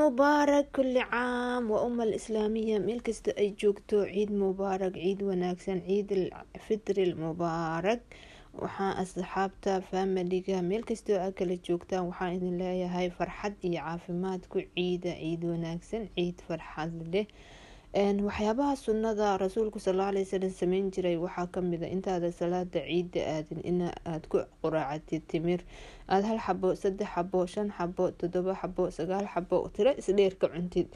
مبارك كل عام الإسلامية meel kasta ay joogto ciid mubaarak ciid wanaagsan ciid الفطر المبارك waxaa asxaabta faamiliga meel kastoo aa kala joogtaan waxaan idin leeyahay farxad iyo caafimaad ku ciida ciid wanaagsan ciid farxad leh waxyaabaha sunnada rasuulku sallallahu alayhi wasallam sameyn jiray waxaa kamid ah intaada salaada ciida aadin in aad ku quraacatid timir aad 1 xabo 3 xabo 5 xabo 7 xabo 9 xabo tiro isdheer ka cuntid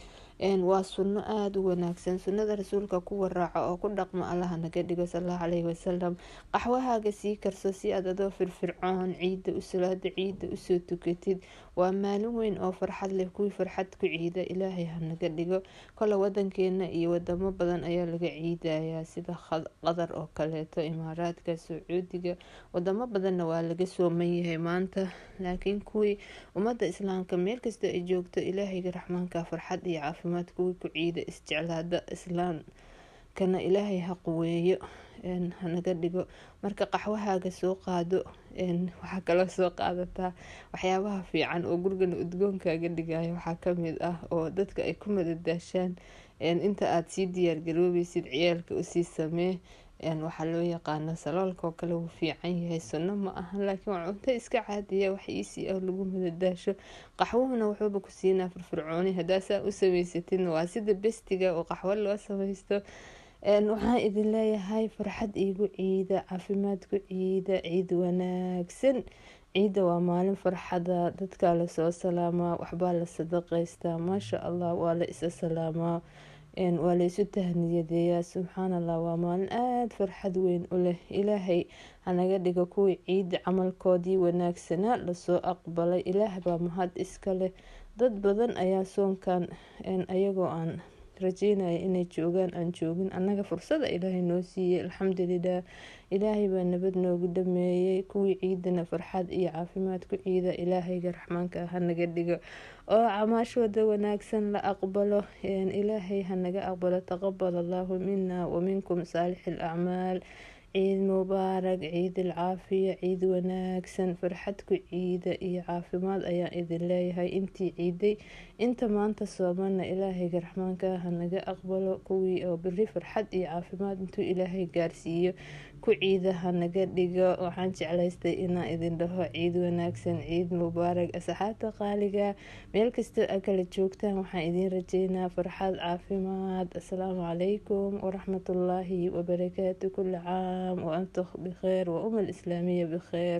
waa sunno aad u wanaagsan sunnada rasuulka ku waraaco oo ku dhaqmo Allah naga dhigo sallallahu alayhi wasallam qaxwahaaga sii karso si aad adoo firfircoon ciida u salaada ciida u soo tukatid waa maalin weyn oo farxad leh kuwi farxad ku ciida Ilaahay ha naga dhigo kala wadankeena iyo wadamo badan ayaa laga ciidayaa sida Qatar oo kaleeto Imaaraadka Sacuudiga wadamo badanna waa laga sooman yahay maanta laakiin kuwi ummada islaamka meel kasta ay joogto Ilaahayga raxmaanka farxad iyo caafimaad kuwi ku ciida isjeclaada islaamkana Ilaahay ha quweeyo ha naga dhigo marka qaxwahaaga soo qaado waxa kala soo qaadataa waxyaabaha fiican oo guriga udgoonkaaga dhigayo waxaa kamid ah oo dadka ay ku madadaashaan inta aad sii diyaar garoobaysid ciyaalka u sii samee waxa loo yaqaan saloolka oo kale uu fiican yahay sunno ma aha laakiin waa cunto iska caadiya wax easy ah lagu madadaasho qaxwahuna wuxuu ku siinaa firfircooni hadaa saa u sameysatid waa sida bestiga oo qaxwo loo sameysto waxaan idin leeyahay farxad iigu ciida caafimaad ku ciida ciid wanaagsan ciida waa maalin farxada dadka la soo salaamaa waxbaa la sadaqaystaa maasha Allah waa la isa salaamaa waa la isu tahniyadeeyaa subxaanallah waa maalin aad farxad weyn u leh Ilaahay hanaga dhigo kuwii ciid camalkoodii wanaagsanaa lasoo aqbalay Ilaah baa mahad iska leh dad badan ayaa soonkan ayagoo aan rajeynaya inay joogaan aan joogin annaga fursada Ilaahay noo siiyay alxamdulillah Ilaahay baa nabad noogu dhameeyay kuwii ciidana farxad iyo caafimaad ku ciida Ilaahayga raxmaanka ha naga dhigo oo camaashooda wanaagsan la aqbalo Ilaahay ha naga aqbalo taqabbal Allahu minna wa minkum saalihil a'maal ciid mubaarak ciid العافية ciid wanaagsan farxad ku ciida iyo caafimaad ayaa idin leeyahay intii ciiday inta maanta soomana Ilaahayga raxmaanka ha naga aqbalo kuwii oo bari farxad iyo caafimaad intuu Ilaahay gaarsiiyo ku ciida ha naga dhigo waxaan jeclaystay inaan idin dhaho ciid wanaagsan ciid mubaarak asxaabta qaaliga meel kasta aad kala joogtaan waxaan idin rajeynaa farxad caafimaad assalaamu calaykum waraxmatullaahi wabarakaatu kulli caam وأنتم بخير الإسلامية بخير.